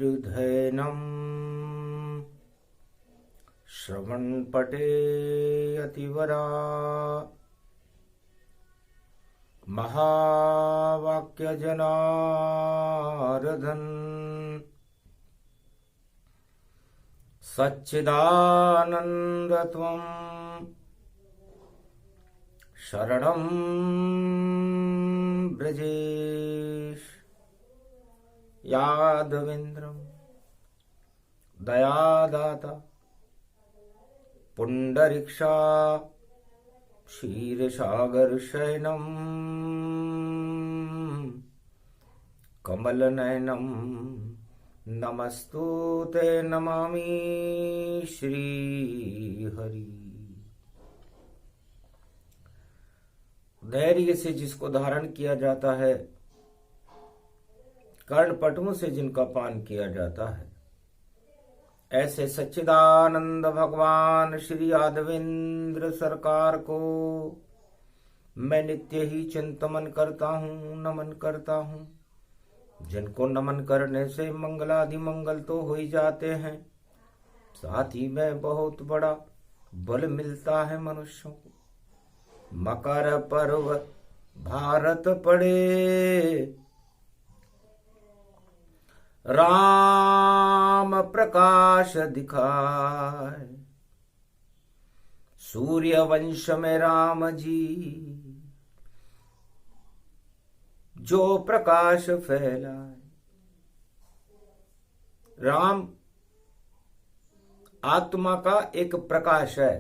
वीरधैनम् श्रवणपटे अतिवरा महावाक्यजनार्दन सच्चिदानन्दत्वं शरणं ब्रजेश यादवेन्द्रं दयादाता पुंडरीक्षा क्षीरसागरशयनं कमलनयनं नमस्तुते नमामि श्रीहरि। धैर्य से जिसको धारण किया जाता है, कर्णपटुओं से जिनका पान किया जाता है, ऐसे सच्चिदानंद भगवान श्री यादवेंद्र सरकार को मैं नित्य ही चिंतन करता हूँ, नमन करता हूँ। जिनको नमन करने से मंगलादि मंगल तो हो ही जाते हैं, साथ ही में बहुत बड़ा बल मिलता है मनुष्यों को। मकर पर्व भारत पड़े, राम प्रकाश दिखाए। सूर्य वंश में राम जी जो प्रकाश फैलाए। राम आत्मा का एक प्रकाश है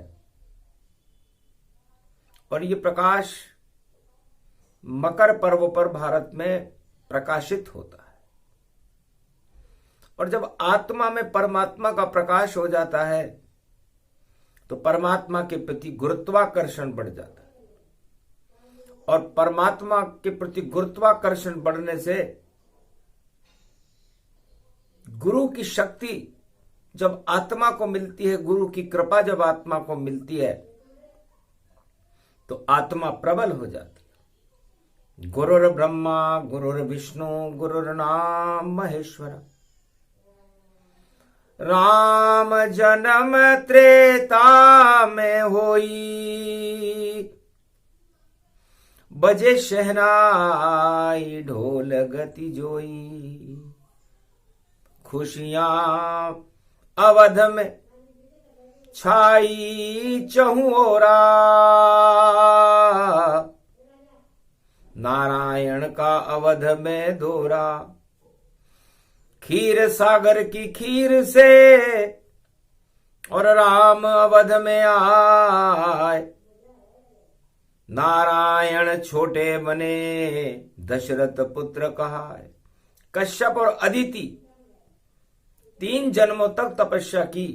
और ये प्रकाश मकर पर्व पर भारत में प्रकाशित होता है। और जब आत्मा में परमात्मा का प्रकाश हो जाता है तो परमात्मा के प्रति गुरुत्वाकर्षण बढ़ जाता है, और परमात्मा के प्रति गुरुत्वाकर्षण बढ़ने से गुरु की शक्ति जब आत्मा को मिलती है, गुरु की कृपा जब आत्मा को मिलती है तो आत्मा प्रबल हो जाती है। गुरुर् ब्रह्मा गुरुर्विष्णु गुरुर्नाम महेश्वर। राम जन्म त्रेता में होई, बजे शहनाई ढोल गति जोई। खुशियां अवध में छाई चहुओरा, नारायण का अवध में दौरा। खीर सागर की खीर से और राम अवध में आए। नारायण छोटे बने दशरथ पुत्र कहाए। कश्यप और अदिति 3 जन्मों तक तपस्या की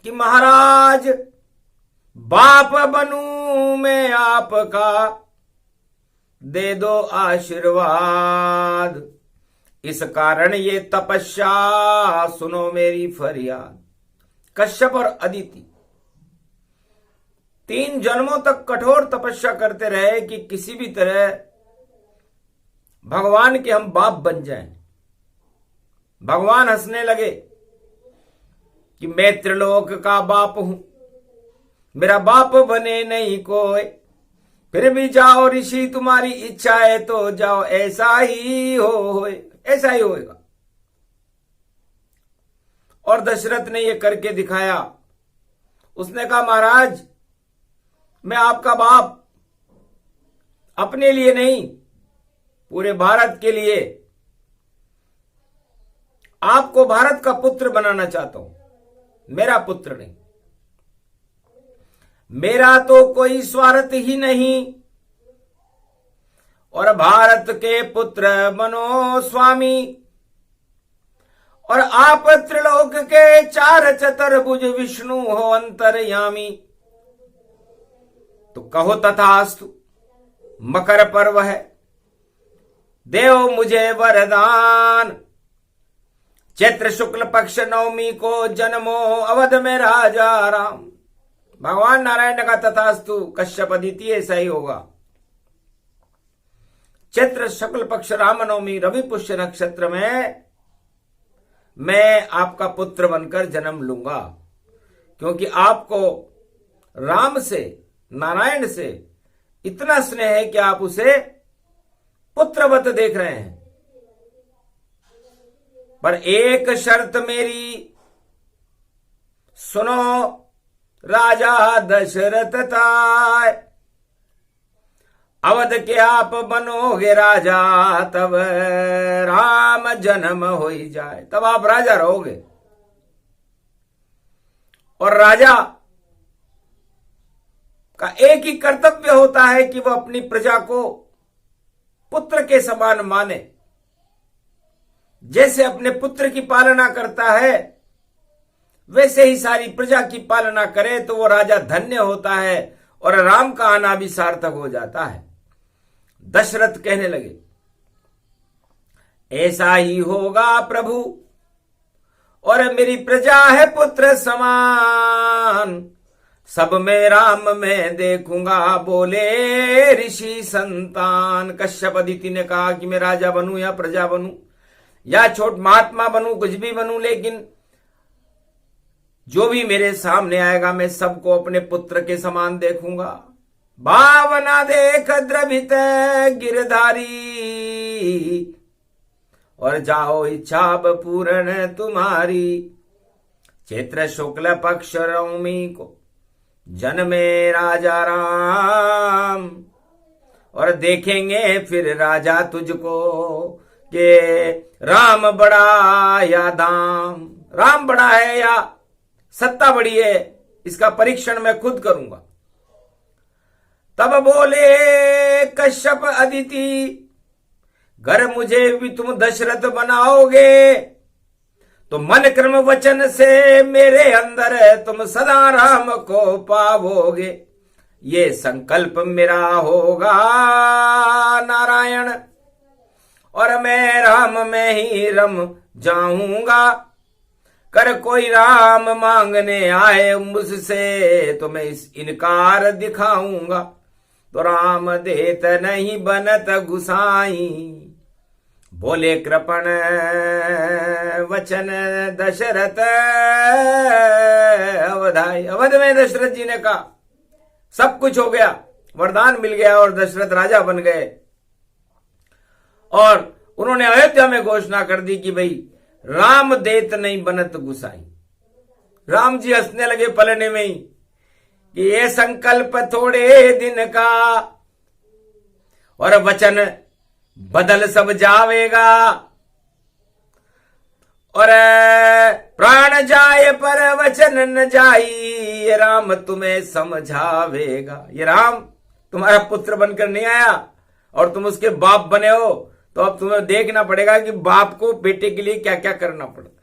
कि महाराज बाप बनूं मैं आपका, दे दो आशीर्वाद। इस कारण ये तपस्या सुनो मेरी फरियाद। कश्यप और अदिति 3 जन्मों तक कठोर तपस्या करते रहे कि किसी भी तरह भगवान के हम बाप बन जाएं। भगवान हंसने लगे कि मैं त्रिलोक का बाप हूं, मेरा बाप बने नहीं कोई। फिर भी जाओ ऋषि, तुम्हारी इच्छा है तो जाओ, ऐसा ही ऐसा ही होएगा। और दशरथ ने यह करके दिखाया। उसने कहा महाराज मैं आपका बाप अपने लिए नहीं, पूरे भारत के लिए आपको भारत का पुत्र बनाना चाहता हूं, मेरा पुत्र नहीं। मेरा तो कोई स्वार्थ ही नहीं, और भारत के पुत्र बनो स्वामी। और आप त्रिलोक के 4 चतुर्भुज विष्णु हो अंतर्यामी। तो कहो तथास्तु, मकर पर्व है, देव मुझे वरदान। चैत्र शुक्ल पक्ष नवमी को जन्मो अवध में राजा राम। भगवान नारायण ने कहा तथास्तु, कश्यप अदिति ऐसा ही होगा। चैत्र शुक्ल पक्ष रामनवमी रवि पुष्य नक्षत्र में मैं आपका पुत्र बनकर जन्म लूंगा, क्योंकि आपको राम से, नारायण से इतना स्नेह है कि आप उसे पुत्रवत देख रहे हैं। पर एक शर्त मेरी सुनो राजा दशरथ ताय, अवध के आप बनोगे राजा, तब राम जन्म हो ही जाए, तब आप राजा रहोगे। और राजा का एक ही कर्तव्य होता है कि वह अपनी प्रजा को पुत्र के समान माने। जैसे अपने पुत्र की पालना करता है वैसे ही सारी प्रजा की पालना करे तो वो राजा धन्य होता है और राम का आना भी सार्थक हो जाता है। दशरथ कहने लगे, ऐसा ही होगा प्रभु, और मेरी प्रजा है पुत्र समान, सब में राम में देखूंगा, बोले ऋषि संतान। कश्यप अदिति ने कहा कि मैं राजा बनूं या प्रजा बनूं या छोट महात्मा बनूं, कुछ भी बनूं, लेकिन जो भी मेरे सामने आएगा मैं सबको अपने पुत्र के समान देखूंगा। भावना देख द्रवित गिरधारी, और जाओ इच्छा पूर्ण तुम्हारी। चैत्र शुक्ल पक्ष नवमी को जन्मे राजा राम, और देखेंगे फिर राजा तुझको कि राम बड़ा या दाम, राम बड़ा है या सत्ता बड़ी है, इसका परीक्षण मैं खुद करूंगा। तब बोले कश्यप अदिति, घर मुझे भी तुम दशरथ बनाओगे तो मन क्रम वचन से मेरे अंदर तुम सदा राम को पावोगे। ये संकल्प मेरा होगा नारायण, और मैं राम में ही रम जाऊंगा। कर कोई राम मांगने आए मुझसे तो मैं इस इनकार दिखाऊंगा। तो राम देत नहीं बनत गुसाई, बोले कृपण वचन दशरथ अवधाई। अवध में दशरथ जी ने कहा, सब कुछ हो गया, वरदान मिल गया और दशरथ राजा बन गए। और उन्होंने अयोध्या में घोषणा कर दी कि भाई राम देत नहीं बनत गुसाई। राम जी हंसने लगे पलने में ही कि ये संकल्प थोड़े दिन का और वचन बदल सब जावेगा, और प्राण जाए पर वचन न जाई, ये राम तुम्हें समझावेगा। ये राम तुम्हारा पुत्र बनकर नहीं आया और तुम उसके बाप बने हो, तो अब तुम्हें देखना पड़ेगा कि बाप को बेटे के लिए क्या क्या करना पड़ता है।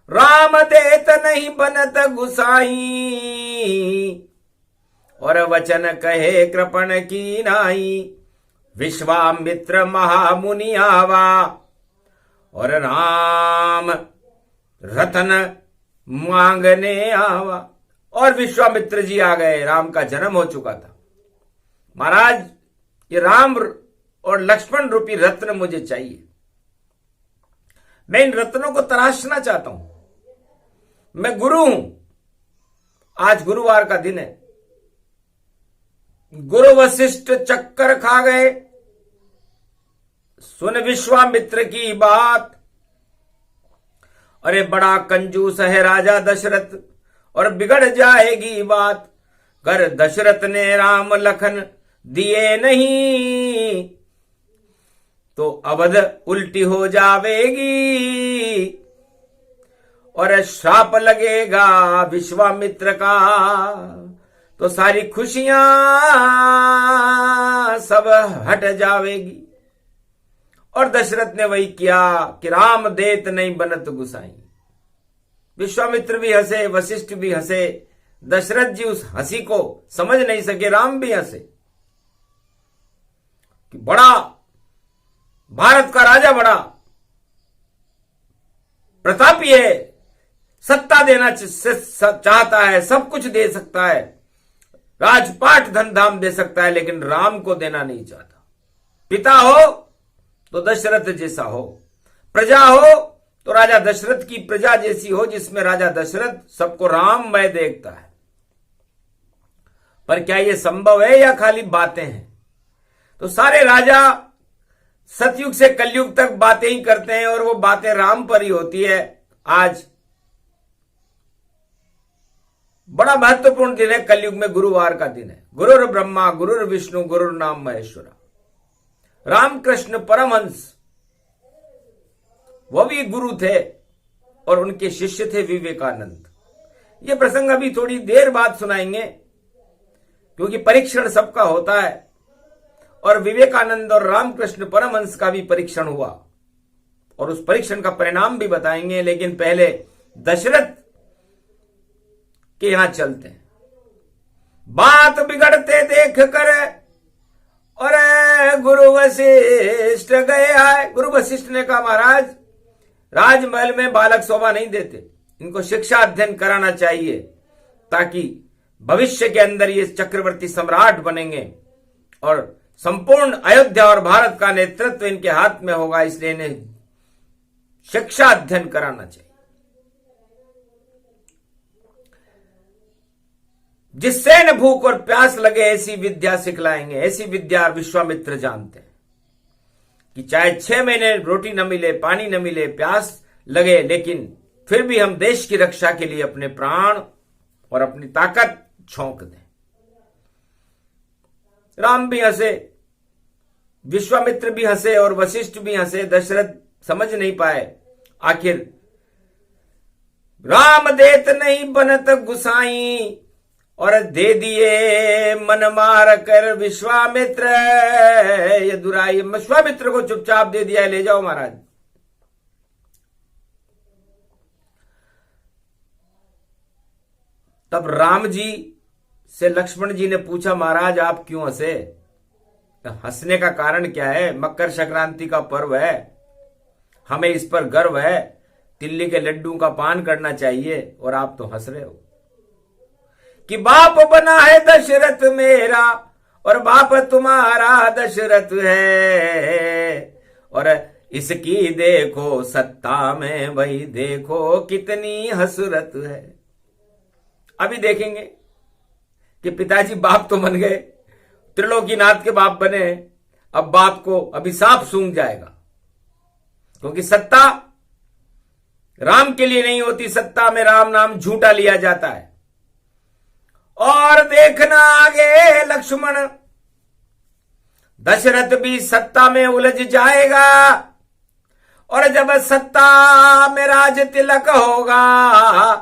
राम देत नहीं बनत गुसाई, और वचन कहे कृपण की नाई। विश्वामित्र महामुनि आवा, और राम रतन मांगने आवा। और विश्वामित्र जी आ गए, राम का जन्म हो चुका था। महाराज ये राम और लक्ष्मण रूपी रत्न मुझे चाहिए, मैं इन रत्नों को तराशना चाहता हूं। मैं गुरु हूं, आज गुरुवार का दिन है। गुरु वशिष्ठ चक्कर खा गए, सुन विश्वामित्र की बात। अरे बड़ा कंजूस है राजा दशरथ, और बिगड़ जाएगी बात। कर दशरथ ने राम लखन दिए नहीं, तो अवध उल्टी हो जावेगी, और श्राप लगेगा विश्वामित्र का, तो सारी खुशियां सब हट जावेगी। और दशरथ ने वही किया कि राम देत नहीं बनत गुसाई। विश्वामित्र भी हंसे, वशिष्ठ भी हंसे, दशरथ जी उस हंसी को समझ नहीं सके, राम भी हंसे कि बड़ा भारत का राजा बड़ा प्रतापी है, सत्ता देना चाहता है, सब कुछ दे सकता है, राजपाट धन धाम दे सकता है, लेकिन राम को देना नहीं चाहता। पिता हो तो दशरथ जैसा हो, प्रजा हो तो राजा दशरथ की प्रजा जैसी हो, जिसमें राजा दशरथ सबको राममय देखता है। पर क्या यह संभव है या खाली बातें हैं? तो सारे राजा सतयुग से कलयुग तक बातें ही करते हैं और वो बातें राम पर ही होती है। आज बड़ा महत्वपूर्ण दिन है, कलयुग में गुरुवार का दिन है। गुरुर ब्रह्मा गुरुर विष्णु गुरुर नाम महेश्वरा। रामकृष्ण परमहंस वो भी गुरु थे और उनके शिष्य थे विवेकानंद। ये प्रसंग अभी थोड़ी देर बाद सुनाएंगे, क्योंकि परीक्षण सबका होता है और विवेकानंद और रामकृष्ण परमहंस का भी परीक्षण हुआ और उस परीक्षण का परिणाम भी बताएंगे। लेकिन पहले दशरथ के यहां चलते हैं। बात बिगड़ते देख कर और गुरु वशिष्ठ गए आए। गुरु वशिष्ठ ने कहा, महाराज राजमहल में बालक शोभा नहीं देते, इनको शिक्षा अध्ययन कराना चाहिए ताकि भविष्य के अंदर ये चक्रवर्ती सम्राट बनेंगे और संपूर्ण अयोध्या और भारत का नेतृत्व इनके हाथ में होगा, इसलिए इन्हें शिक्षा अध्ययन कराना चाहिए। जिससे न भूख और प्यास लगे ऐसी विद्या सिखलाएंगे। ऐसी विद्या विश्वामित्र जानते हैं कि चाहे 6 महीने रोटी न मिले, पानी न मिले, प्यास लगे, लेकिन फिर भी हम देश की रक्षा के लिए अपने प्राण और अपनी ताकत झोंक दें। राम भी हंसे, विश्वामित्र भी हंसे और वशिष्ठ भी हंसे। दशरथ समझ नहीं पाए, आखिर राम देत नहीं बनत गुसाई और दे दिए मन मार कर विश्वामित्र यदुराई। विश्वामित्र को चुपचाप दे दिया, ले जाओ महाराज। तब राम जी से लक्ष्मण जी ने पूछा, महाराज आप क्यों हंसे? हंसने का कारण क्या है? मकर संक्रांति का पर्व है, हमें इस पर गर्व है, तिल्ली के लड्डू का पान करना चाहिए और आप तो हंस रहे हो कि बाप बना है दशरथ मेरा और बाप तुम्हारा दशरथ है, और इसकी देखो सत्ता में भाई देखो कितनी हसरत है। अभी देखेंगे कि पिताजी बाप तो बन गए, त्रिलोकीनाथ के बाप बने, अब बाप को अभिशाप सूंघ जाएगा, क्योंकि सत्ता राम के लिए नहीं होती, सत्ता में राम नाम झूठा लिया जाता है। और देखना आगे लक्ष्मण, दशरथ भी सत्ता में उलझ जाएगा और जब सत्ता में राज तिलक होगा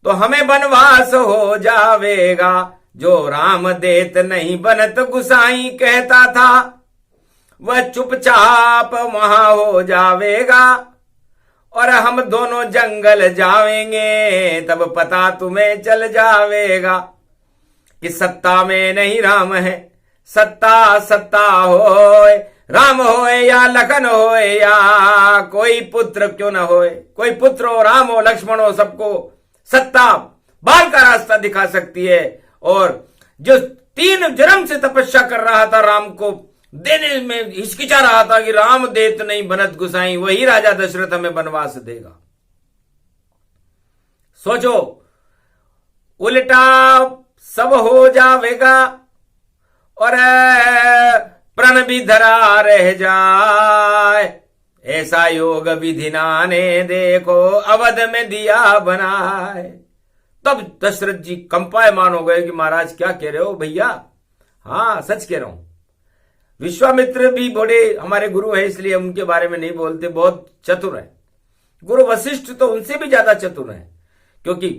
तो हमें वनवास हो जावेगा। जो राम देत नहीं बनत गुसाई कहता था वह चुपचाप वहां हो जावेगा और हम दोनों जंगल जावेंगे, तब पता तुम्हें चल जावेगा कि सत्ता में नहीं राम है, सत्ता सत्ता होए, राम होए या लखन होए या कोई पुत्र क्यों न होए, कोई पुत्र हो, राम हो, लक्ष्मण हो, सबको सत्ता बाल का रास्ता दिखा सकती है। और जो 3 जन्म से तपस्या कर रहा था, राम को देने में हिचकिचा रहा था कि राम देत नहीं बनत गुसाई, वही राजा दशरथ हमें वनवास देगा। सोचो, उल्टा सब हो जाएगा और प्रण भी धरा रह जाए। ऐसा योग विधिना ने देखो अवध में दिया बनाए। तब दशरथ जी कंपायमान हो गए कि महाराज क्या कह रहे हो भैया? हाँ सच कह रहा हूं। विश्वामित्र भी बड़े हमारे गुरु हैं, इसलिए उनके बारे में नहीं बोलते, बहुत चतुर है। गुरु वशिष्ठ तो उनसे भी ज्यादा चतुर है, क्योंकि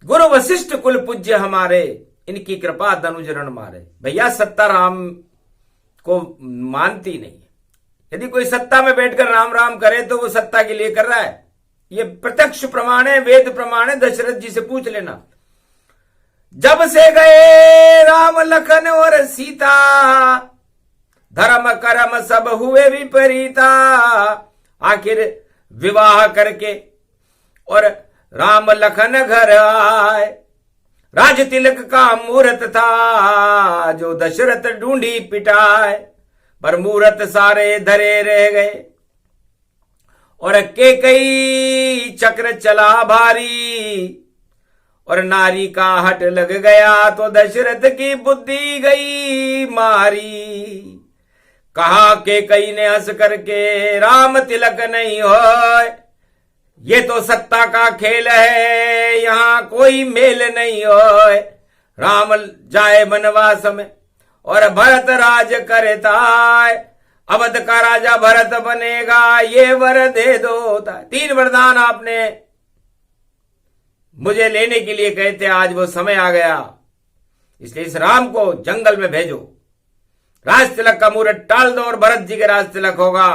गुरु वशिष्ठ कुल पूज्य हमारे, इनकी कृपा धनुज रण मारे। भैया सत्ता राम को मानती नहीं है। यदि कोई सत्ता में बैठकर राम राम करे तो वो सत्ता के लिए कर रहा है, ये प्रत्यक्ष प्रमाण है, वेद प्रमाण है। दशरथ जी से पूछ लेना। जब से गए राम लखन और सीता, धर्म कर्म सब हुए विपरीता। आखिर विवाह करके और राम लखन घर आए, राज तिलक का मुहूर्त था जो दशरथ ढूंढी पिटाए। पर मूरत सारे धरे रह गए। और केकई चक्र चला भारी, और नारी का हट लग गया, तो दशरथ की बुद्धि गई मारी। कहा केकई ने हंस करके, राम तिलक नहीं होय, ये तो सत्ता का खेल है, यहां कोई मेल नहीं होय। राम जाए वनवास में और भरत राज करताय, अवध का राजा भरत बनेगा, ये वर दे दो। 3 वरदान आपने मुझे लेने के लिए कहे थे, आज वो समय आ गया, इसलिए इस राम को जंगल में भेजो। राज तिलक का मुहूर्त टाल दो और भरत जी के राज तिलक होगा,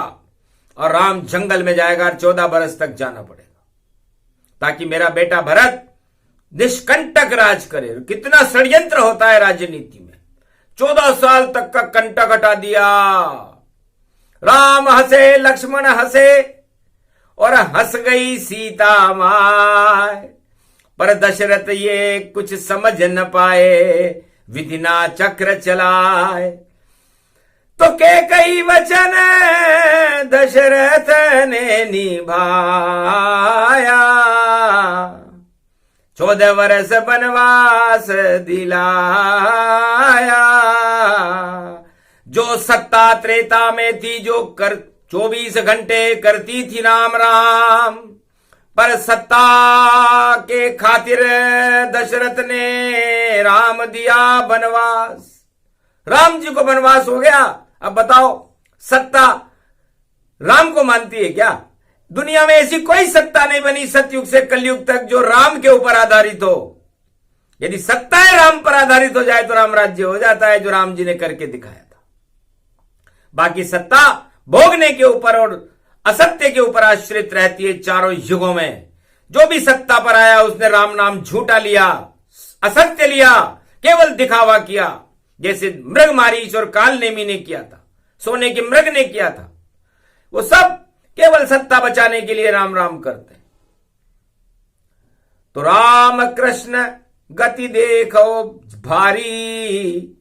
और राम जंगल में जाएगा, 14 बरस तक जाना पड़ेगा, ताकि मेरा बेटा भरत निष्कंटक राज करे। कितना षड्यंत्र होता है राजनीति में। 14 साल तक का कंटक हटा दिया। राम हंसे, लक्ष्मण हंसे, और हंस गई सीता माय। पर दशरथ ये कुछ समझ न पाए, विधिना चक्र चलाए। तो के कई वचन दशरथ ने निभाया, 14 वर्ष वनवास दिलाया। जो सत्ता त्रेता में थी, जो 24 घंटे करती थी राम राम, पर सत्ता के खातिर दशरथ ने राम दिया वनवास। राम जी को वनवास हो गया। अब बताओ, सत्ता राम को मानती है क्या? दुनिया में ऐसी कोई सत्ता नहीं बनी सतयुग से कलयुग तक जो राम के ऊपर आधारित हो। यदि सत्ताएं राम पर आधारित हो जाए तो राम राज्य हो जाता है, जो राम जी ने करके दिखाया था। बाकी सत्ता भोगने के ऊपर और असत्य के ऊपर आश्रित रहती है। चारों युगों में जो भी सत्ता पर आया उसने राम नाम झूठा लिया, असत्य लिया, केवल दिखावा किया। जैसे मृग मारीच और काल नेमी ने किया था, सोने के मृग ने किया था। वो सब केवल सत्ता बचाने के लिए राम राम करते हैं। तो राम कृष्ण गति देखो भारी,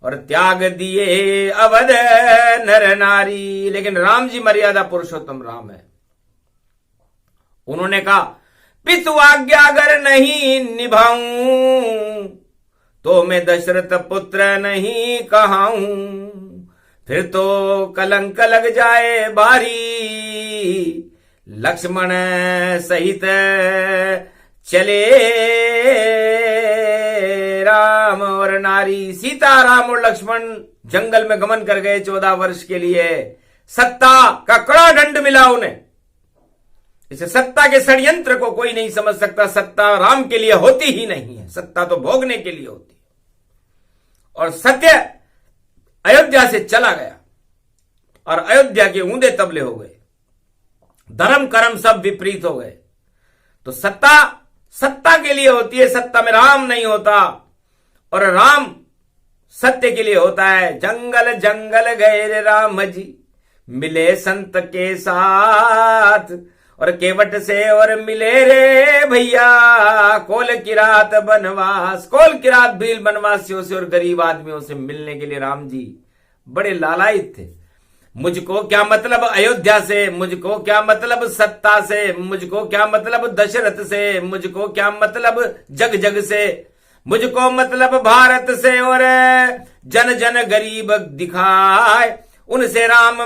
और त्याग दिए अवध नर नारी। लेकिन राम जी मर्यादा पुरुषोत्तम राम है। उन्होंने कहा, पितु आज्ञा अगर नहीं निभाऊं, तो मैं दशरथ पुत्र नहीं कहाऊं। फिर तो कलंक लग जाए भारी, लक्ष्मण सहित चले राम और नारी। सीता, राम और लक्ष्मण जंगल में गमन कर गए 14 वर्ष के लिए। सत्ता का कड़ा दंड मिला उन्हें। इसे सत्ता के षड्यंत्र को कोई नहीं समझ सकता। सत्ता राम के लिए होती ही नहीं है, सत्ता तो भोगने के लिए होती है। और सत्य अयोध्या से चला गया और अयोध्या के ऊंधे तबले हो गए। धर्म कर्म सब विपरीत हो गए। तो सत्ता सत्ता के लिए होती है, सत्ता में राम नहीं होता। और राम सत्य के लिए होता है। जंगल जंगल गए रे राम जी, मिले संत के साथ, और केवट से और मिले रे भैया, कोल किरात बनवास। कोल किरात भील बनवासियों से और गरीब आदमियों से मिलने के लिए राम जी बड़े लालायित थे। मुझको क्या मतलब अयोध्या से, मुझको क्या मतलब सत्ता से, मुझको क्या मतलब दशरथ से, मुझको क्या मतलब जग जग से, मुझको मतलब भारत से। और जन जन गरीब दिखाए, उनसे राम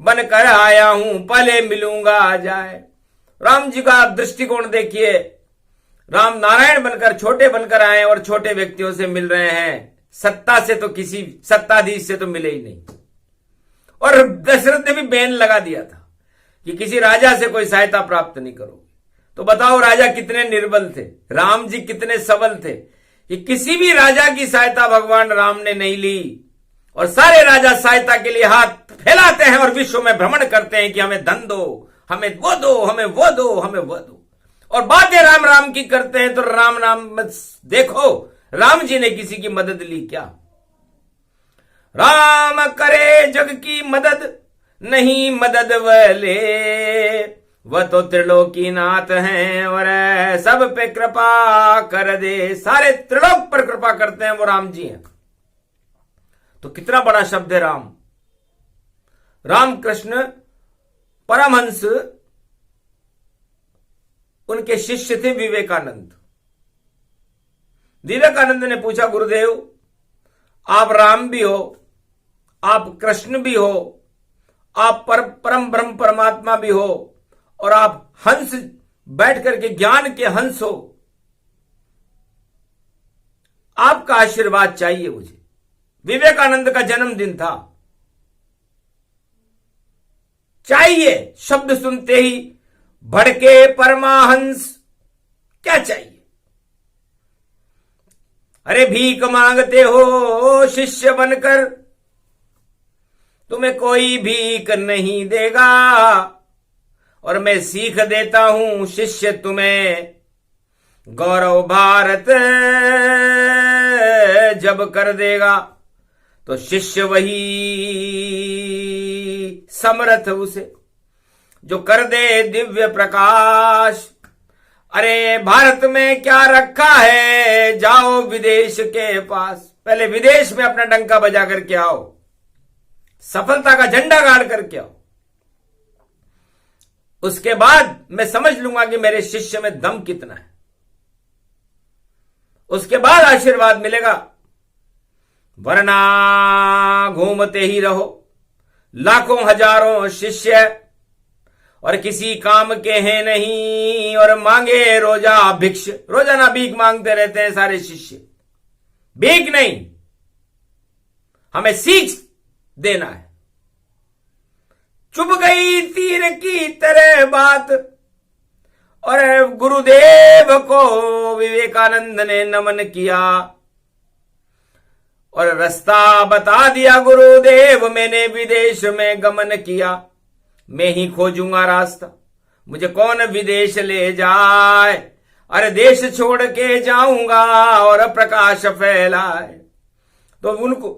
बनकर आया हूं, पहले मिलूंगा आ जाए। राम जी का दृष्टिकोण देखिए। राम नारायण बनकर, छोटे बनकर आए और छोटे व्यक्तियों से मिल रहे हैं। सत्ता से तो किसी सत्ताधीश से तो मिले ही नहीं। और दशरथ ने भी बैन लगा दिया था कि किसी राजा से कोई सहायता प्राप्त नहीं करो। तो बताओ राजा कितने निर्बल थे, राम जी कितने सबल थे कि किसी भी राजा की सहायता भगवान राम ने नहीं ली। और सारे राजा सहायता के लिए हाथ फैलाते हैं और विश्व में भ्रमण करते हैं कि हमें धन दो, हमें वो दो, हमें वो दो, हमें वो दो। और बातें राम राम की करते हैं। तो राम नाम देखो, राम जी ने किसी की मदद ली क्या? राम करे जग की मदद, नहीं मदद वाले, वह तो त्रिलोकीनाथ हैं और सब पे कृपा कर दे। सारे त्रिलोक पर कृपा करते हैं वो राम जी हैं। तो कितना बड़ा शब्द है राम। रामकृष्ण परमहंस उनके शिष्य थे विवेकानंद। विवेकानंद ने पूछा, गुरुदेव आप राम भी हो, आप कृष्ण भी हो, आप परम ब्रह्म परमात्मा भी हो, और आप हंस बैठ करके ज्ञान के हंस हो, आपका आशीर्वाद चाहिए मुझे। विवेकानंद का जन्मदिन था। चाहिए शब्द सुनते ही भड़के परमाहंस, क्या चाहिए? अरे भीख मांगते हो शिष्य बनकर, तुम्हें कोई भीख नहीं देगा, और मैं सीख देता हूं शिष्य तुम्हें, गौरव भारत जब कर देगा तो शिष्य वही समर्थ उसे जो कर दे दिव्य प्रकाश। अरे भारत में क्या रखा है, जाओ विदेश के पास, पहले विदेश में अपना डंका बजा करके आओ, सफलता का झंडा गाड़ करके आओ, उसके बाद मैं समझ लूंगा कि मेरे शिष्य में दम कितना है, उसके बाद आशीर्वाद मिलेगा। वरना घूमते ही रहो, लाखों हजारों शिष्य और किसी काम के हैं नहीं, और मांगे रोजा भिक्ष, रोजाना भीख मांगते रहते हैं सारे शिष्य। भीख नहीं, हमें सीख देना है। चुभ गई तीर की तरह बात, और गुरुदेव को विवेकानंद ने नमन किया और रास्ता बता दिया, गुरुदेव मैंने विदेश में गमन किया, मैं ही खोजूंगा रास्ता, मुझे कौन विदेश ले जाए, अरे देश छोड़ के जाऊंगा और प्रकाश फैलाए। तो उनको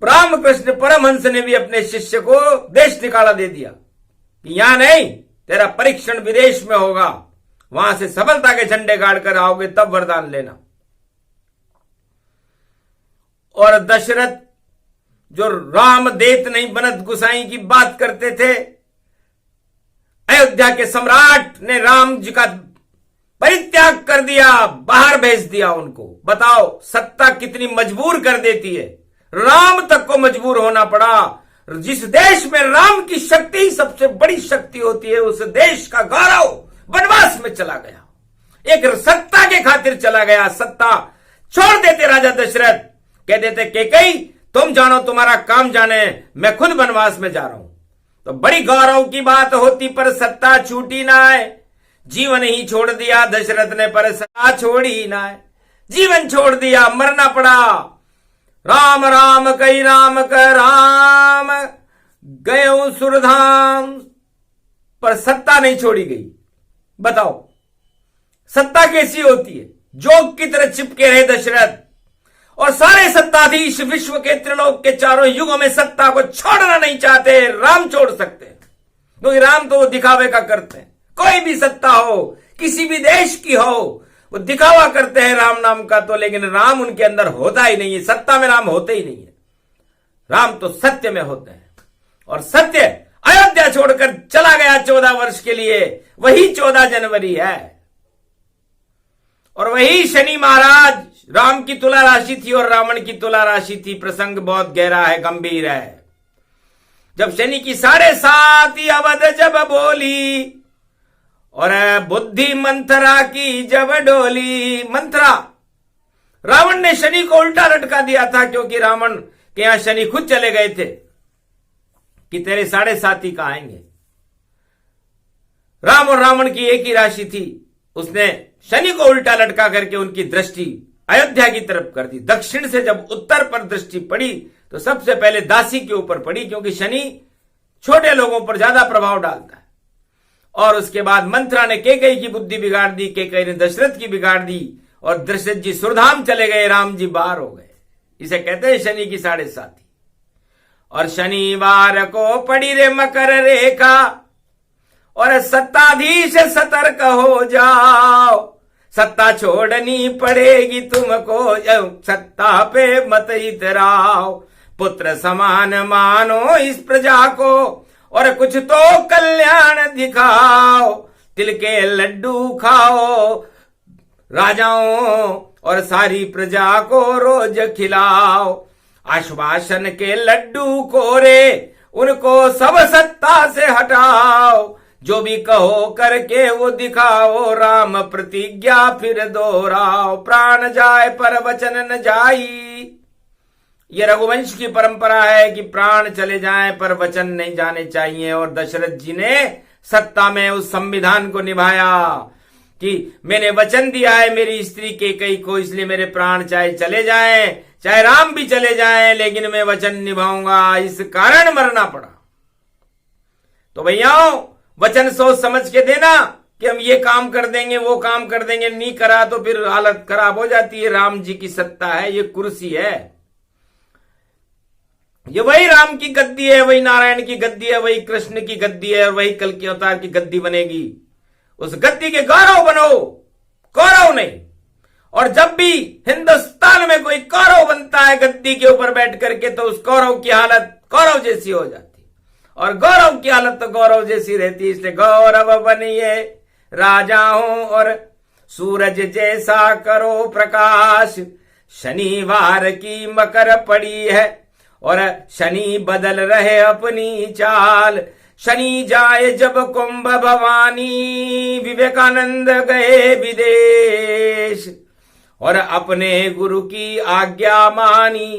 रामकृष्ण परमहंस ने भी अपने शिष्य को देश निकाला दे दिया कि यहां नहीं, तेरा परीक्षण विदेश में होगा, वहां से सफलता के झंडे गाड़ कर आओगे तब वरदान लेना। और दशरथ जो राम देत नहीं बनत गुसाई की बात करते थे, अयोध्या के सम्राट ने राम जी का परित्याग कर दिया, बाहर भेज दिया उनको। बताओ सत्ता कितनी मजबूर कर देती है, राम तक को मजबूर होना पड़ा। जिस देश में राम की शक्ति ही सबसे बड़ी शक्ति होती है, उस देश का गौरव वनवास में चला गया, एक सत्ता के खातिर चला गया। सत्ता छोड़ देते राजा दशरथ, कह देते कैकेयी तुम जानो, तुम्हारा काम जाने, मैं खुद वनवास में जा रहा हूं, तो बड़ी गौरव की बात होती। पर सत्ता छूटी ना है, जीवन ही छोड़ दिया दशरथ ने, पर सत्ता छोड़ी ना है, जीवन छोड़ दिया, मरना पड़ा। राम राम कई राम का राम गयो सुरधाम, पर सत्ता नहीं छोड़ी गई। बताओ सत्ता कैसी होती है? जोग की तरह चिपके रहे दशरथ, और सारे सत्ताधीश विश्व के त्रिलोक के चारों युगों में सत्ता को छोड़ना नहीं चाहते। राम छोड़ सकते हैं, क्योंकि राम तो वो दिखावे का करते हैं। कोई भी सत्ता हो, किसी भी देश की हो, वो दिखावा करते हैं राम नाम का तो, लेकिन राम उनके अंदर होता ही नहीं है। सत्ता में राम होते ही नहीं है, राम तो सत्य में होते हैं। और सत्य अयोध्या छोड़कर चला गया 14 वर्ष के लिए, वही 14 जनवरी है। और वही शनि महाराज, राम की तुला राशि थी और रावण की तुला राशि थी। प्रसंग बहुत गहरा है, गंभीर है। जब शनि की 7.5 अवध जब बोली, और बुद्धि मंथरा की जब डोली। मंथरा, रावण ने शनि को उल्टा लटका दिया था, क्योंकि रावण के यहां शनि खुद चले गए थे कि तेरे 7.5 का आएंगे। राम और रावण की एक ही राशि थी, उसने शनि को उल्टा लटका करके उनकी दृष्टि अयोध्या की तरफ कर दी। दक्षिण से जब उत्तर पर दृष्टि पड़ी तो सबसे पहले दासी के ऊपर पड़ी, क्योंकि शनि छोटे लोगों पर ज्यादा प्रभाव डालता है। और उसके बाद मंथरा ने कैकेयी की बुद्धि बिगाड़ दी, कैकेयी ने दशरथ की बिगाड़ दी, और दशरथ जी सुरधाम चले गए, राम जी बाहर हो गए। इसे कहते हैं शनि की 7.5। और शनिवार को पड़ी रे मकर रेखा, और सत्ताधीश सतर्क हो जाओ, सत्ता छोड़नी पड़ेगी तुमको, सत्ता पे मत इतराओ, पुत्र समान मानो इस प्रजा को, और कुछ तो कल्याण दिखाओ, तिल के लड्डू खाओ राजाओं और सारी प्रजा को रोज खिलाओ। आश्वासन के लड्डू कोरे उनको सब सत्ता से हटाओ, जो भी कहो करके वो दिखाओ, राम प्रतिज्ञा फिर दोहराओ। प्राण जाए पर वचन न जाई, ये रघुवंश की परंपरा है कि प्राण चले जाएं पर वचन नहीं जाने चाहिए। और दशरथ जी ने सत्ता में उस संविधान को निभाया कि मैंने वचन दिया है मेरी स्त्री कैकेयी को, इसलिए मेरे प्राण चाहे चले जाएं, चाहे राम भी चले जाएं, लेकिन मैं वचन निभाऊंगा, इस कारण मरना पड़ा। तो भैयाओ, वचन सोच समझ के देना कि हम ये काम कर देंगे वो काम कर देंगे, नहीं करा तो फिर हालत खराब हो जाती है। राम जी की सत्ता है, ये कुर्सी है, ये वही राम की गद्दी है, वही नारायण की गद्दी है, वही कृष्ण की गद्दी है, और वही कल की अवतार की गद्दी बनेगी। उस गद्दी के गौरव बनो, कौरव नहीं। और जब भी हिंदुस्तान में कोई कौरव बनता है गद्दी के ऊपर बैठ करके, तो उस कौरव की हालत कौरव जैसी हो जाती है, और गौरव की हालत तो गौरव जैसी रहती है। इसलिए गौरव बनिए राजाओं और सूरज जैसा करो प्रकाश। शनिवार की मकर पड़ी है और शनि बदल रहे अपनी चाल। शनि जाए जब कुंभ भवानी, विवेकानंद गए विदेश और अपने गुरु की आज्ञा मानी,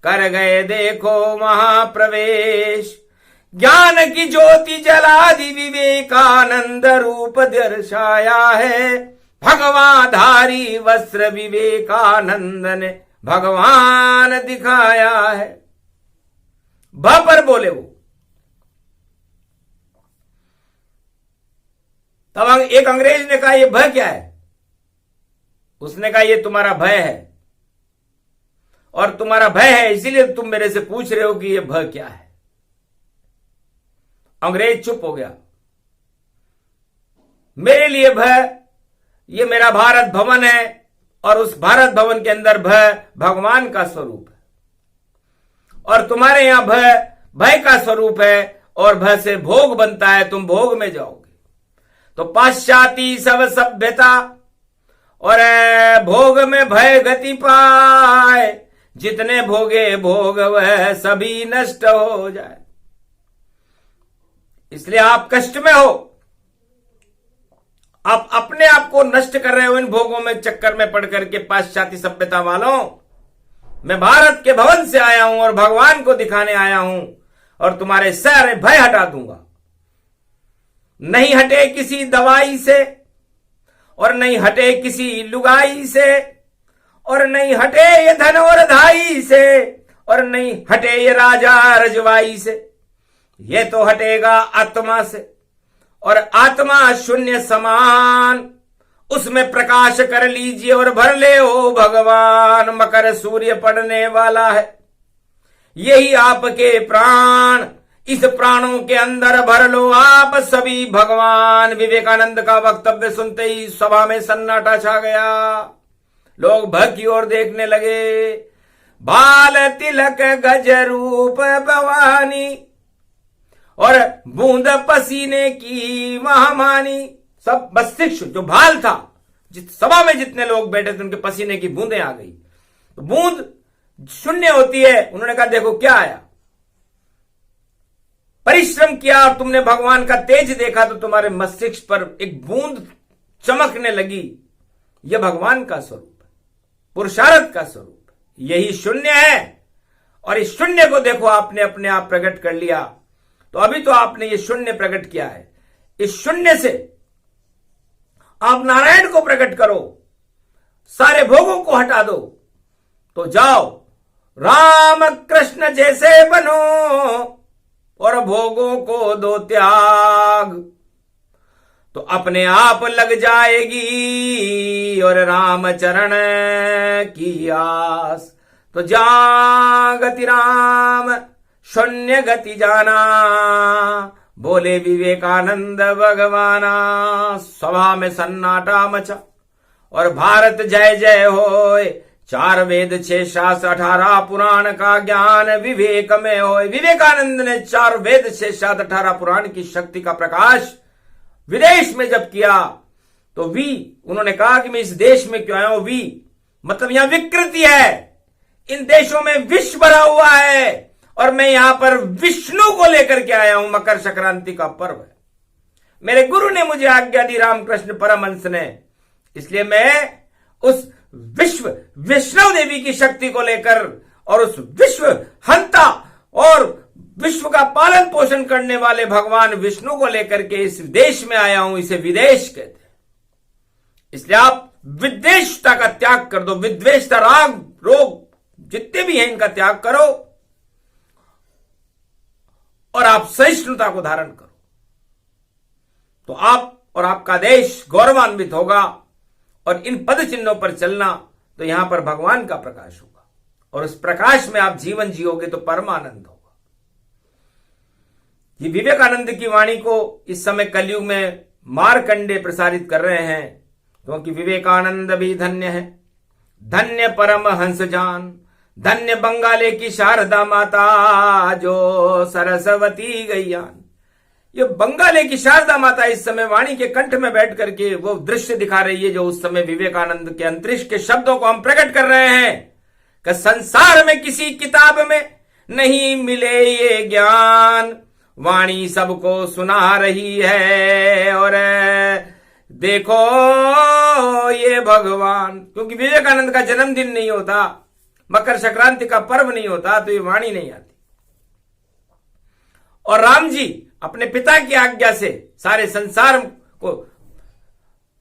कर गए देखो महाप्रवेश। ज्ञान की ज्योति जला दी, विवेकानंद रूप दर्शाया है। भगवाधारी वस्त्र विवेकानंद ने भगवान दिखाया है। भ पर बोले वो। तब एक अंग्रेज ने कहा ये भ क्या है? उसने कहा ये तुम्हारा भय है, और तुम्हारा भय है इसीलिए तुम मेरे से पूछ रहे हो कि ये भ क्या है। अंग्रेज चुप हो गया। मेरे लिए भ, ये मेरा भारत भवन है, और उस भारत भवन के अंदर भ भगवान का स्वरूप है, और तुम्हारे यहां भय का स्वरूप है, और भ से भोग बनता है, तुम भोग में जाओगे। तो पाश्चाती सब सभ्यता और भोग में भय गति पाए, जितने भोगे भोग वह सभी नष्ट हो जाए। इसलिए आप कष्ट में हो, आप अपने आप को नष्ट कर रहे हो इन भोगों में चक्कर में पड़ करके। पाश्चाती सभ्यता वालों, मैं भारत के भवन से आया हूं और भगवान को दिखाने आया हूं, और तुम्हारे सारे भय हटा दूंगा। नहीं हटे किसी दवाई से, और नहीं हटे किसी लुगाई से, और नहीं हटे ये धन और धाई से, और नहीं हटे ये राजा रजवाई से। ये तो हटेगा आत्मा से, और आत्मा शून्य समान, उसमें प्रकाश कर लीजिए और भर ले ओ भगवान। मकर सूर्य पड़ने वाला है, यही आपके प्राण, इस प्राणों के अंदर भर लो आप सभी भगवान। विवेकानंद का वक्तव्य सुनते ही सभा में सन्नाटा छा गया। लोग भक्त की ओर देखने लगे। बाल तिलक गज रूप भवानी, और बूंद पसीने की महामानी। सब मस्तिष्क जो भाल था, जिस सभा में जितने लोग बैठे थे उनके पसीने की बूंदें आ गई। तो बूंद शून्य होती है। उन्होंने कहा देखो क्या आया, परिश्रम किया और तुमने भगवान का तेज देखा, तो तुम्हारे मस्तिष्क पर एक बूंद चमकने लगी। यह भगवान का स्वरूप है, पुरुषार्थ का स्वरूप है, यही शून्य है। और इस शून्य को देखो आपने अपने आप प्रकट कर लिया। तो अभी तो आपने ये शून्य प्रकट किया है, इस शून्य से आप नारायण को प्रकट करो, सारे भोगों को हटा दो। तो जाओ राम कृष्ण जैसे बनो, और भोगों को दो त्याग। तो अपने आप लग जाएगी और राम चरण की आस। तो जागति राम शून्य गति जाना, बोले विवेकानंद भगवाना। सभा में सन्नाटा मचा और भारत जय जय होए, 4 वेद 6 शास्त्र 18 पुराण का ज्ञान विवेक में हो। विवेकानंद ने 4 वेद 6 शास्त्र 18 पुराण की शक्ति का प्रकाश विदेश में जब किया तो उन्होंने कहा कि मैं इस देश में क्यों आया हूं। मतलब यहां विकृति है, इन देशों में विष भरा हुआ है और मैं यहां पर विष्णु को लेकर के आया हूं। मकर संक्रांति का पर्व है, मेरे गुरु ने मुझे आज्ञा दी, रामकृष्ण परमहंस ने, इसलिए मैं उस वैष्णव देवी की शक्ति को लेकर और उस विश्व हंता और विश्व का पालन पोषण करने वाले भगवान विष्णु को लेकर के इस देश में आया हूं। इसे विदेश कहते हैं। इसलिए आप विद्वेषता का त्याग कर दो, विद्वेषता, राग, रोग जितने भी हैं इनका त्याग करो और आप सहिष्णुता को धारण करो, तो आप और आपका देश गौरवान्वित होगा। और इन पद चिन्हों पर चलना तो यहां पर भगवान का प्रकाश होगा और उस प्रकाश में आप जीवन जियोगे तो परमानंद होगा। ये विवेकानंद की वाणी को इस समय कलयुग में मारकंडे प्रसारित कर रहे हैं, क्योंकि विवेकानंद भी धन्य है। धन्य परमहंस जान, धन्य बंगाले की शारदा माता जो सरस्वती गैयान। ये बंगाले की शारदा माता इस समय वाणी के कंठ में बैठ करके वो दृश्य दिखा रही है जो उस समय विवेकानंद के अंतरिक्ष के शब्दों को हम प्रकट कर रहे हैं कि संसार में किसी किताब में नहीं मिले ये ज्ञान, वाणी सबको सुना रही है। और देखो ये भगवान, क्योंकि विवेकानंद का जन्मदिन नहीं होता, मकर संक्रांति का पर्व नहीं होता, तो ये वाणी नहीं आती। और राम जी अपने पिता की आज्ञा से सारे संसार को,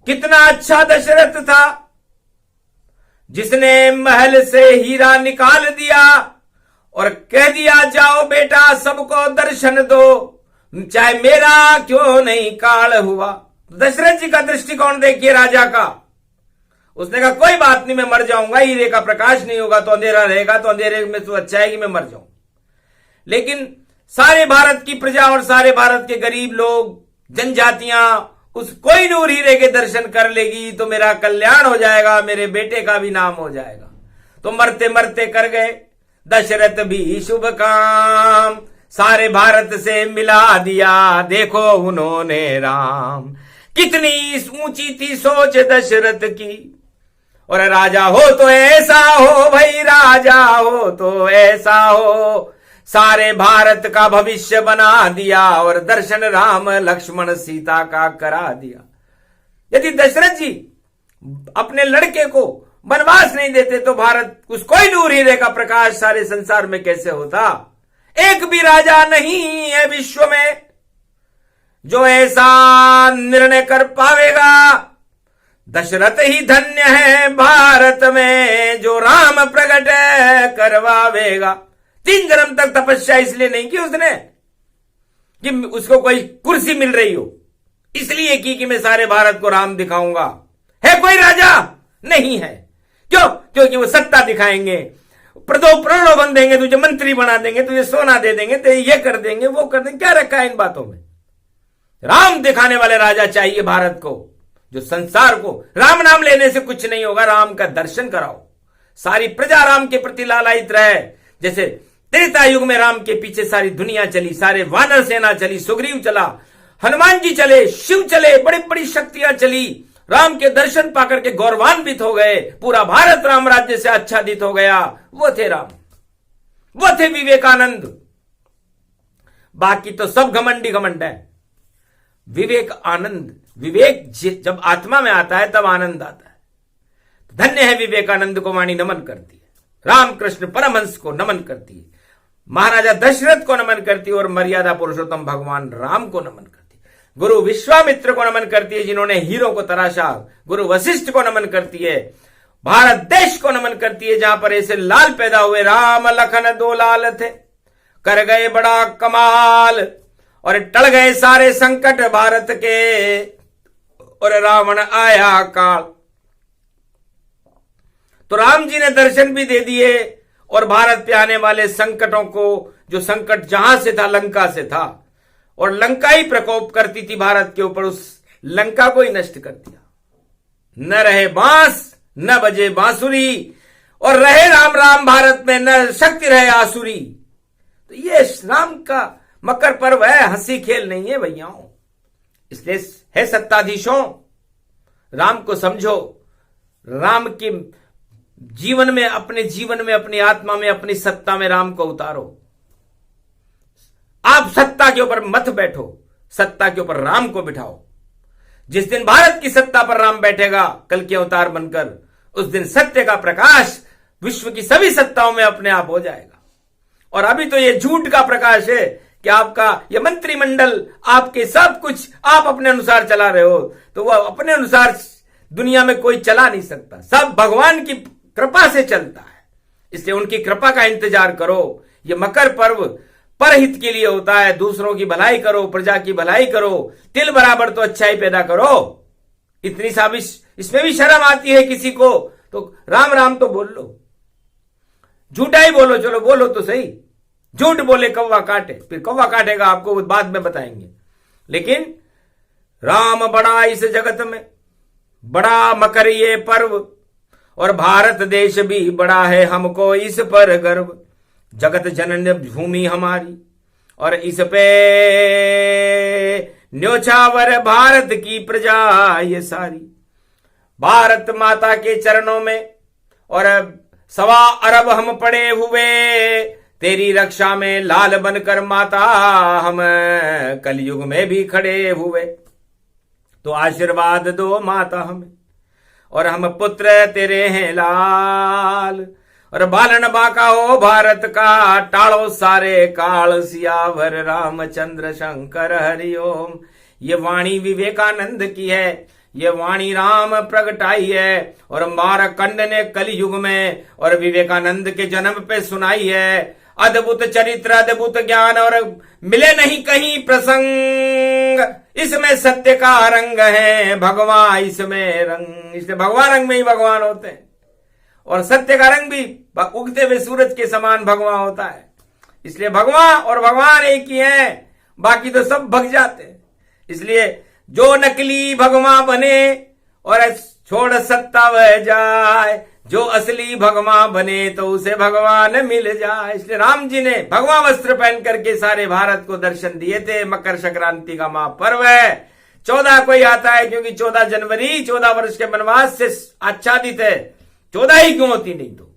कितना अच्छा दशरथ था जिसने महल से हीरा निकाल दिया और कह दिया जाओ बेटा सबको दर्शन दो, चाहे मेरा क्यों नहीं काल हुआ। दशरथ जी का दृष्टिकोण देखिए राजा का, उसने कहा कोई बात नहीं, मैं मर जाऊंगा, हीरे का प्रकाश नहीं होगा तो अंधेरा रहेगा, तो अंधेरे में तो अच्छा है कि मैं मर जाऊं। लेकिन सारे भारत की प्रजा और सारे भारत के गरीब लोग, जनजातियां उस कोई नूर हीरे के दर्शन कर लेगी तो मेरा कल्याण हो जाएगा, मेरे बेटे का भी नाम हो जाएगा। तो मरते मरते कर गए दशरथ भी शुभ काम, सारे भारत से मिला दिया देखो उन्होंने राम। कितनी ऊंची थी सोच दशरथ की, और राजा हो तो ऐसा हो भाई, राजा हो तो ऐसा हो, सारे भारत का भविष्य बना दिया और दर्शन राम लक्ष्मण सीता का करा दिया। यदि दशरथ जी अपने लड़के को वनवास नहीं देते तो भारत उस कोई नूर हीरे का प्रकाश सारे संसार में कैसे होता। एक भी राजा नहीं है विश्व में जो ऐसा निर्णय कर पावेगा। दशरथ ही धन्य है भारत में जो राम प्रकट करवावेगा। 3 जन्म तक तपस्या इसलिए नहीं की उसने कि उसको कोई कुर्सी मिल रही हो, इसलिए की कि मैं सारे भारत को राम दिखाऊंगा। है कोई राजा? नहीं है। क्यों? क्योंकि वो सत्ता दिखाएंगे, प्रलोभन देंगे, तुझे मंत्री बना देंगे, तुझे सोना दे देंगे, तो ये कर देंगे, वो कर देंगे। क्या रखा है इन बातों में? राम दिखाने वाले राजा चाहिए भारत को, जो संसार को राम नाम लेने से कुछ नहीं होगा, राम का दर्शन कराओ। सारी प्रजा राम के प्रति लालायित रहे। जैसे त्रेता युग में राम के पीछे सारी दुनिया चली, सारे वानर सेना चली, सुग्रीव चला, हनुमान जी चले, शिव चले, बड़ी बड़ी शक्तियां चली, राम के दर्शन पाकर के गौरवान्वित हो गए, पूरा भारत राम राज्य से आच्छादित हो गया। वो थे राम, वो थे विवेकानंद। बाकी तो सब घमंडी घमंड है। विवेक आनंद, विवेक जब आत्मा में आता है तब आनंद आता है। धन्य है विवेकानंद को वाणी नमन करती है, रामकृष्ण परमहंस को नमन करती है, महाराजा दशरथ को नमन करती है और मर्यादा पुरुषोत्तम भगवान राम को नमन करती है। गुरु विश्वामित्र को नमन करती है जिन्होंने हीरों को तराशा, गुरु वशिष्ठ को नमन करती है, भारत देश को नमन करती है जहां पर ऐसे लाल पैदा हुए, राम लखन 2 लाल थे, कर गए बड़ा कमाल और टल गए सारे संकट भारत के, और रावण आया काल। तो राम जी ने दर्शन भी दे दिए और भारत पे आने वाले संकटों को, जो संकट जहां से था लंका से था, और लंका ही प्रकोप करती थी भारत के ऊपर, उस लंका को ही नष्ट कर दिया। न रहे बांस न बजे बांसुरी, और रहे राम राम भारत में, न शक्ति रहे आसुरी। तो ये राम का मकर पर्व है, हंसी खेल नहीं है भैयाओं। इसलिए है सत्ताधीशों, राम को समझो, राम के जीवन में, अपने जीवन में, अपनी आत्मा में, अपनी सत्ता में राम को उतारो। आप सत्ता के ऊपर मत बैठो, सत्ता के ऊपर राम को बिठाओ। जिस दिन भारत की सत्ता पर राम बैठेगा कल के अवतार बनकर, उस दिन सत्य का प्रकाश विश्व की सभी सत्ताओं में अपने आप हो जाएगा। और अभी तो ये झूठ का प्रकाश है कि आपका ये मंत्रिमंडल, आपके सब कुछ आप अपने अनुसार चला रहे हो, तो वह अपने अनुसार दुनिया में कोई चला नहीं सकता, सब भगवान की कृपा से चलता है। इसलिए उनकी कृपा का इंतजार करो। ये मकर पर्व परहित के लिए होता है, दूसरों की भलाई करो, प्रजा की भलाई करो, तिल बराबर तो अच्छाई पैदा करो। इतनी सा भी इसमें भी शर्म आती है किसी को तो राम राम तो बोल लो, झूठा ही बोलो, चलो बोलो तो सही। झूठ बोले कौवा काटे, फिर कौवा काटेगा आपको बाद में बताएंगे। लेकिन राम बड़ा इस जगत में, बड़ा मकर ये पर्व, और भारत देश भी बड़ा है, हमको इस पर गर्व। जगत जनन भूमि हमारी, और इस पे न्योछावर भारत की प्रजा ये सारी। भारत माता के चरणों में और 1.25 अरब हम पड़े हुए, तेरी रक्षा में लाल बनकर माता हम कलयुग में भी खड़े हुए। तो आशीर्वाद दो माता हमें, और हम पुत्र तेरे हैं लाल। और बालन बाका हो भारत का, टाड़ो सारे काल, सियावर रामचंद्र शंकर हरिओम। ये वाणी विवेकानंद की है, ये वाणी राम प्रगटाई है, और मारकंड ने कलयुग में और विवेकानंद के जन्म पे सुनाई है। अद्भुत चरित्र, अद्भुत ज्ञान, और मिले नहीं कहीं प्रसंग, इसमें सत्य का रंग है, भगवान इसमें रंग। इसलिए भगवान रंग में ही भगवान होते हैं, और सत्य का रंग भी उगते हुए सूरज के समान भगवान होता है। इसलिए भगवान और भगवान एक ही हैं, बाकी तो सब भग जाते हैं। इसलिए जो नकली भगवान बने और छोड़ सत्ता वह जाए, जो असली भगवान बने तो उसे भगवान मिल जाए। इसलिए राम जी ने भगवा वस्त्र पहन करके सारे भारत को दर्शन दिए थे। मकर संक्रांति का महापर्व है। 14 को ही आता है, क्योंकि 14 जनवरी 14 वर्ष के वनवास से आच्छादित है। 14 ही क्यों होती, नहीं तो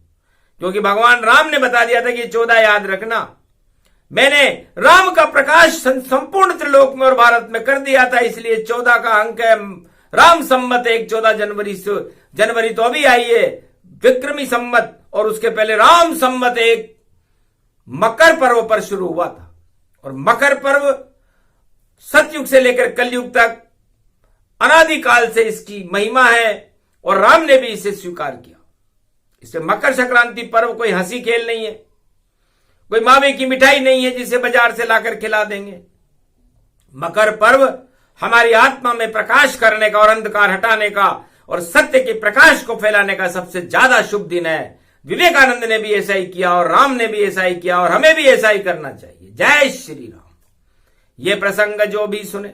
क्योंकि भगवान राम ने बता दिया था कि 14 याद रखना। मैंने राम का प्रकाश संपूर्ण त्रिलोक में और भारत में कर दिया था, इसलिए 14 का अंक है। राम संमत 1 14 जनवरी तो अभी आई है, विक्रमी संमत, और उसके पहले राम संमत 1 मकर पर्व पर शुरू हुआ था। और मकर पर्व सतयुग से लेकर कलयुग तक अनादिकाल से इसकी महिमा है, और राम ने भी इसे स्वीकार किया। इससे मकर संक्रांति पर्व कोई हंसी खेल नहीं है, कोई मावे की मिठाई नहीं है जिसे बाजार से लाकर खिला देंगे। मकर पर्व हमारी आत्मा में प्रकाश करने का और अंधकार हटाने का और सत्य के प्रकाश को फैलाने का सबसे ज्यादा शुभ दिन है। विवेकानंद ने भी ऐसा ही किया, और राम ने भी ऐसा ही किया, और हमें भी ऐसा ही करना चाहिए। जय श्री राम। ये प्रसंग जो भी सुने,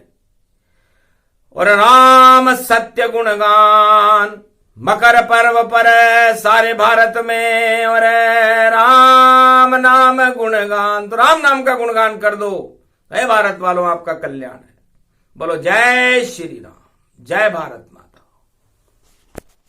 और राम सत्य गुणगान मकर पर्व पर सारे भारत में, और राम नाम गुणगान, तो राम नाम का गुणगान कर दो। हे भारत वालों, आपका कल्याण है। बोलो जय श्री राम, जय भारत माता।